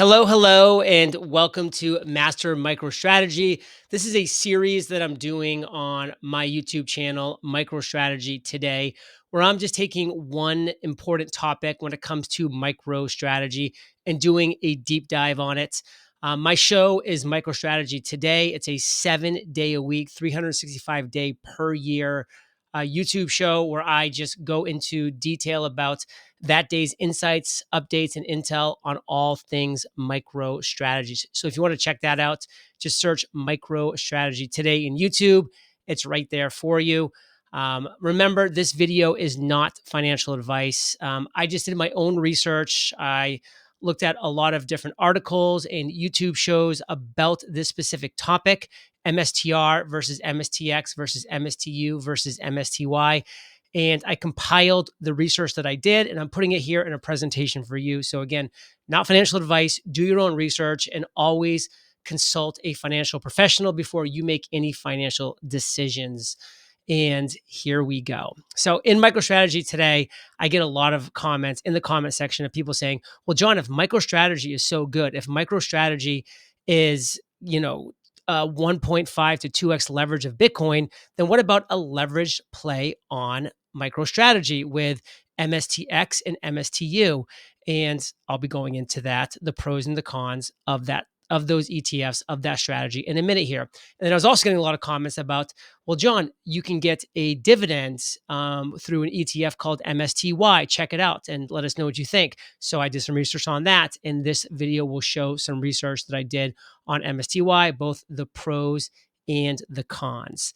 Hello, and welcome to Master MicroStrategy. This is a series that I'm doing on my YouTube channel, MicroStrategy Today, where I'm just taking one important topic when it comes to MicroStrategy and doing a deep dive on it. My show is MicroStrategy Today. It's a 7-day a week, 365-day per year YouTube show where I just go into detail about that day's insights, updates, and intel on all things MicroStrategy. So if you want to check that out, just search MicroStrategy Today in YouTube. It's right there for you. Remember, this video is not financial advice. I just did my own research. I looked at a lot of different articles and YouTube shows about this specific topic: MSTR versus MSTX versus MSTU versus MSTY. And I compiled the research that I did, and I'm putting it here in a presentation for you. So again, not financial advice. Do your own research and always consult a financial professional before you make any financial decisions. And here we go. So in MicroStrategy Today, I get a lot of comments in the comment section of people saying, well, John, if MicroStrategy is so good, if MicroStrategy is, 1.5 to 2x leverage of Bitcoin, then what about a leveraged play on MicroStrategy with MSTX and MSTU? And I'll be going into that, the pros and the cons of that, of those ETFs, of that strategy in a minute here. And then I was also getting a lot of comments about, well, John, you can get a dividend through an ETF called MSTY. Check it out and let us know what you think. So I did some research on that, and this video will show some research that I did on MSTY, both the pros and the cons.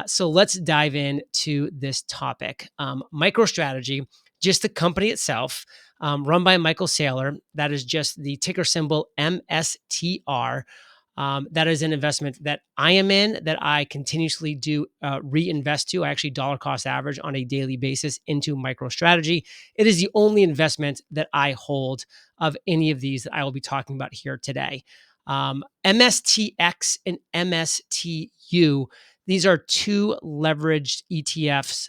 So let's dive into this topic. MicroStrategy, just the company itself, run by Michael Saylor. That is just the ticker symbol MSTR. That is an investment that I am in, that I continuously do reinvest to. I actually dollar cost average on a daily basis into MicroStrategy. It is the only investment that I hold of any of these that I will be talking about here today. MSTX and MSTU, these are two leveraged ETFs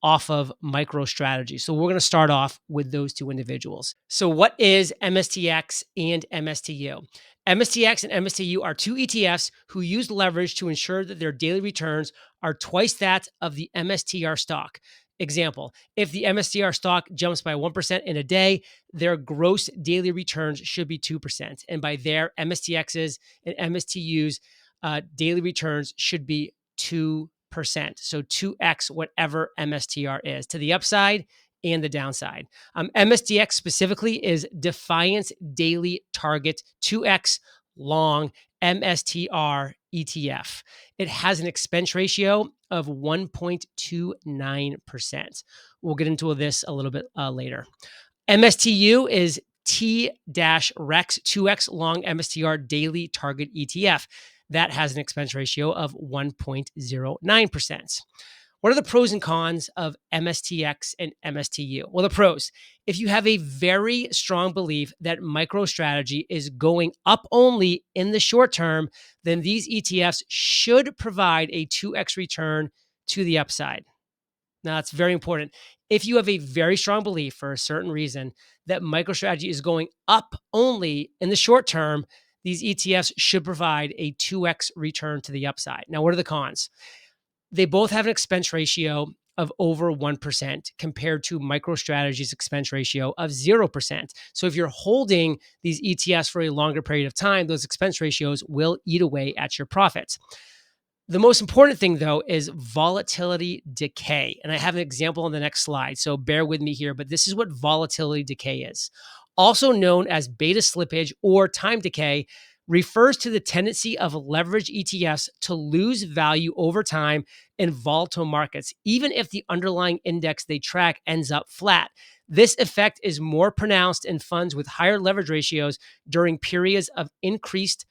off of MicroStrategy. So we're going to start off with those two individuals. So what is MSTX and MSTU? MSTX and MSTU are two ETFs who use leverage to ensure that their daily returns are twice that of the MSTR stock. Example, if the MSTR stock jumps by 1% in a day, their gross daily returns should be 2%. And by there, MSTX's and MSTU's daily returns should be 2%. So 2x whatever MSTR is, to the upside and the downside. MSTX specifically is Defiance Daily Target 2x long MSTR ETF. It has an expense ratio of 1.29%. We'll get into this a little bit later. MSTU is T-Rex 2x long MSTR daily target ETF. That has an expense ratio of 1.09%. What are the pros and cons of MSTX and MSTU? Well, the pros: if you have a very strong belief that MicroStrategy is going up only in the short term, then these ETFs should provide a 2x return to the upside. Now, that's very important. If you have a very strong belief for a certain reason that MicroStrategy is going up only in the short term, these ETFs should provide a 2x return to the upside. Now, what are the cons? They both have an expense ratio of over 1% compared to MicroStrategy's expense ratio of 0%. So if you're holding these ETFs for a longer period of time, those expense ratios will eat away at your profits. The most important thing, though, is volatility decay. And I have an example on the next slide, so bear with me here, but this is what volatility decay is. Also known as beta slippage or time decay, refers to the tendency of leveraged ETFs to lose value over time in volatile markets, even if the underlying index they track ends up flat. This effect is more pronounced in funds with higher leverage ratios during periods of increased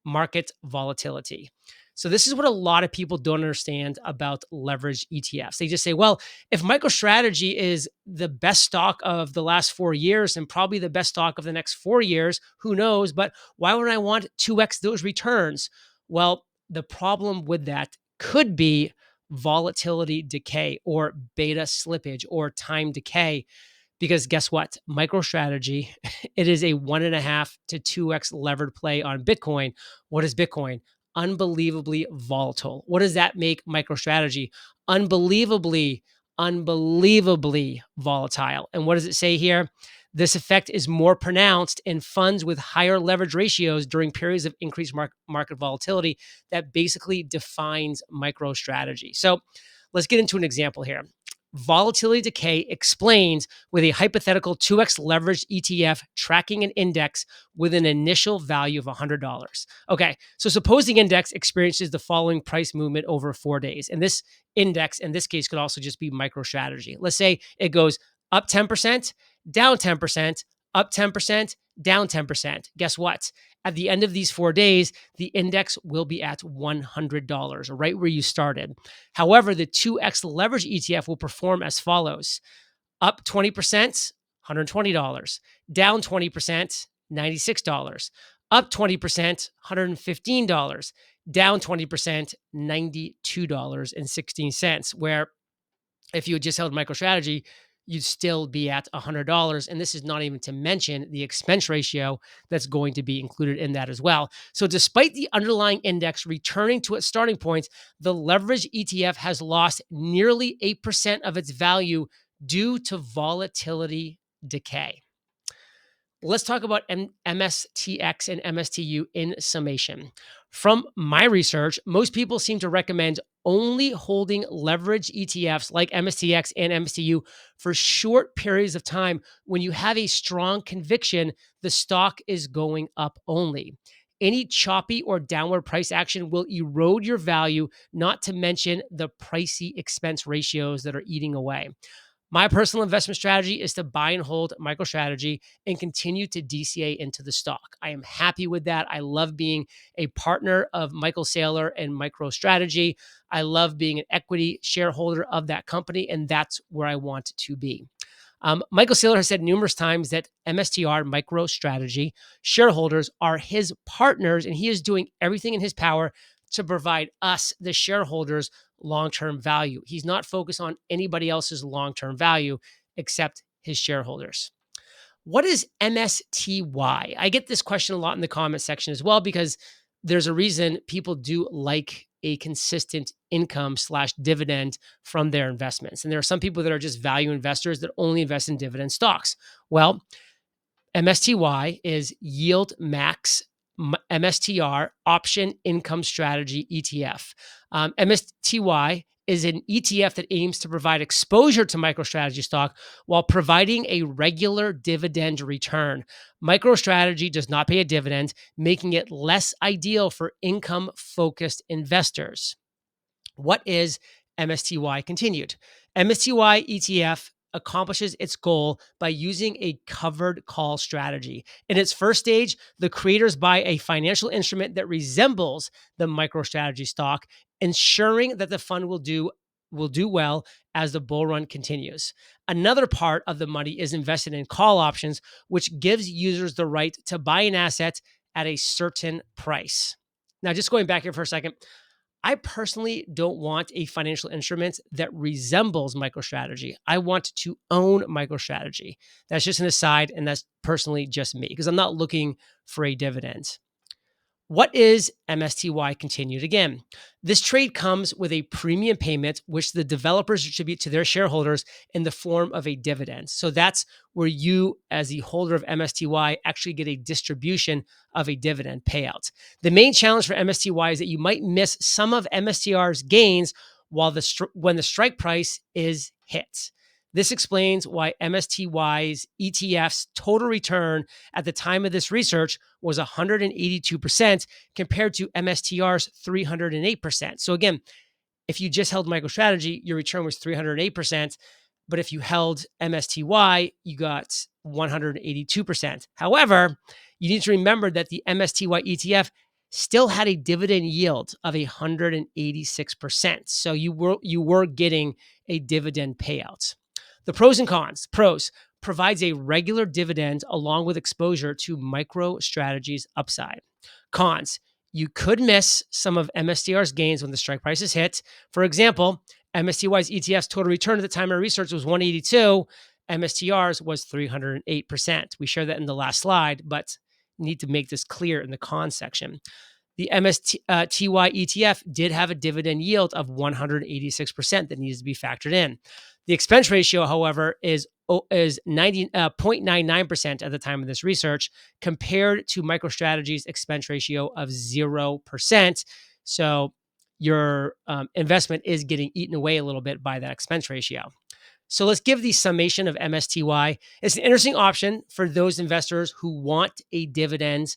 market volatility. So this is what a lot of people don't understand about leveraged ETFs. They just say, well, if MicroStrategy is the best stock of the last 4 years and probably the best stock of the next 4 years, who knows? But why would I want 2x those returns? Well, the problem with that could be volatility decay or beta slippage or time decay. Because guess what? MicroStrategy, it is a 1.5 to 2x levered play on Bitcoin. What is Bitcoin? Unbelievably volatile. What does that make MicroStrategy? Unbelievably volatile. And what does it say here? This effect is more pronounced in funds with higher leverage ratios during periods of increased market volatility. That basically defines MicroStrategy. So let's get into an example here. Volatility decay explains with a hypothetical 2x leveraged ETF tracking an index with an initial value of $100. Okay, so suppose the index experiences the following price movement over 4 days. And this index, in this case, could also just be MicroStrategy. Let's say it goes up 10%, down 10%, up 10%, down 10%. Guess what? At the end of these 4 days, the index will be at $100, right where you started. However, the 2x leverage ETF will perform as follows: up 20%, $120, down 20%, $96, up 20%, $115, down 20%, $92.16, where if you had just held MicroStrategy, you'd still be at $100. And this is not even to mention the expense ratio that's going to be included in that as well. So despite the underlying index returning to its starting point, the leverage ETF has lost nearly 8% of its value due to volatility decay. Let's talk about MSTX and MSTU in summation. From my research, most people seem to recommend only holding leverage ETFs like MSTX and MSTU for short periods of time when you have a strong conviction the stock is going up only. Any choppy or downward price action will erode your value, not to mention the pricey expense ratios that are eating away. My personal investment strategy is to buy and hold MicroStrategy and continue to DCA into the stock. I am happy with that. I love being a partner of Michael Saylor and MicroStrategy. I love being an equity shareholder of that company, and that's where I want to be. Michael Saylor has said numerous times that MSTR, MicroStrategy, shareholders are his partners, and he is doing everything in his power to provide us, the shareholders, long-term value. He's not focused on anybody else's long-term value except his shareholders. What is MSTY? I get this question a lot in the comment section as well, because there's a reason people do like a consistent income / dividend from their investments. And there are some people that are just value investors that only invest in dividend stocks. Well, MSTY is Yield Max MSTR Option Income Strategy ETF. MSTY is an ETF that aims to provide exposure to MicroStrategy stock while providing a regular dividend return. MicroStrategy does not pay a dividend, making it less ideal for income-focused investors. What is MSTY continued? MSTY ETF accomplishes its goal by using a covered call strategy. In its first stage, the creators buy a financial instrument that resembles the MicroStrategy stock, ensuring that the fund will do well as the bull run continues. Another part of the money is invested in call options, which gives users the right to buy an asset at a certain price. Now, just going back here for a second, I personally don't want a financial instrument that resembles MicroStrategy. I want to own MicroStrategy. That's just an aside, and that's personally just me, because I'm not looking for a dividend. What is MSTY continued? Again, this trade comes with a premium payment, which the developers distribute to their shareholders in the form of a dividend. So that's where you, as the holder of MSTY, actually get a distribution of a dividend payout. The main challenge for MSTY is that you might miss some of MSTR's gains when the strike price is hit. This explains why MSTY's ETF's total return at the time of this research was 182% compared to MSTR's 308%. So again, if you just held MicroStrategy, your return was 308%. But if you held MSTY, you got 182%. However, you need to remember that the MSTY ETF still had a dividend yield of 186%. So you were getting a dividend payout. The pros and cons. Pros: provides a regular dividend along with exposure to MicroStrategy's upside. Cons: you could miss some of MSTR's gains when the strike price is hit. For example, MSTY's ETF's total return at the time of research was 182, MSTRs was 308%. We shared that in the last slide, but need to make this clear in the cons section. The MSTY ETF did have a dividend yield of 186% that needs to be factored in. The expense ratio, however, is 0.99% at the time of this research, compared to MicroStrategy's expense ratio of 0%. So your investment is getting eaten away a little bit by that expense ratio. So let's give the summation of MSTY. It's an interesting option for those investors who want a dividend.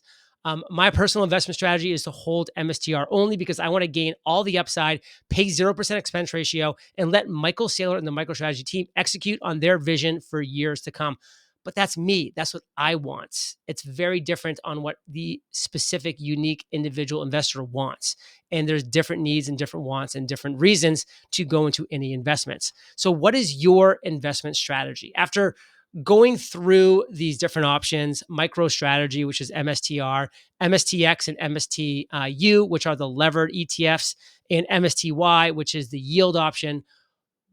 My personal investment strategy is to hold MSTR only because I want to gain all the upside, pay 0% expense ratio, and let Michael Saylor and the MicroStrategy team execute on their vision for years to come. But that's me. That's what I want. It's very different on what the specific, unique individual investor wants. And there's different needs and different wants and different reasons to go into any investments. So what is your investment strategy? After going through these different options, MicroStrategy, which is MSTR, MSTX and MSTU, which are the levered ETFs, and MSTY, which is the yield option,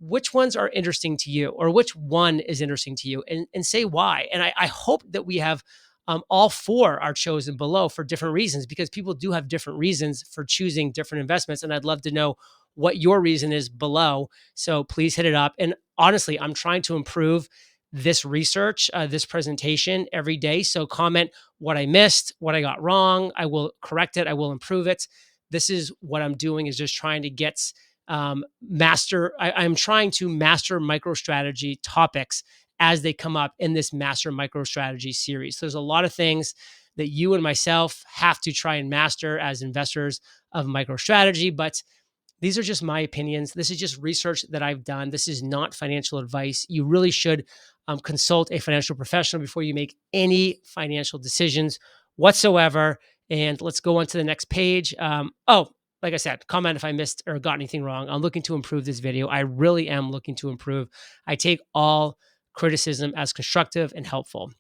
which ones are interesting to you, or which one is interesting to you, and say why. And I hope that we have all four are chosen below for different reasons, because people do have different reasons for choosing different investments. And I'd love to know what your reason is below. So please hit it up. And honestly, I'm trying to improve this research, this presentation every day. So comment what I missed, what I got wrong. I will correct it. I will improve it. This is what I'm doing, is just trying to get I'm trying to master MicroStrategy topics as they come up in this Master MicroStrategy series. So there's a lot of things that you and myself have to try and master as investors of MicroStrategy, but these are just my opinions. This is just research that I've done. This is not financial advice. You really should consult a financial professional before you make any financial decisions whatsoever. And let's go on to the next page. Like I said, comment if I missed or got anything wrong. I'm looking to improve this video. I really am looking to improve. I take all criticism as constructive and helpful.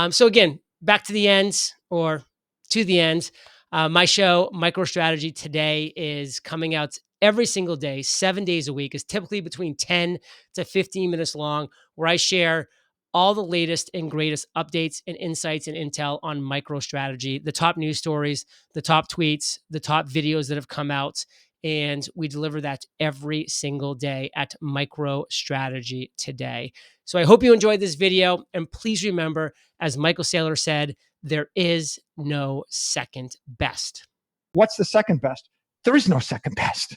So again, back to the end, or to the end. My show, MicroStrategy Today, is coming out every single day, 7 days a week. Is typically between 10 to 15 minutes long, where I share all the latest and greatest updates and insights and intel on MicroStrategy, the top news stories, the top tweets, the top videos that have come out. And we deliver that every single day at MicroStrategy Today. So I hope you enjoyed this video. And please remember, as Michael Saylor said, there is no second best. What's the second best? There is no second best.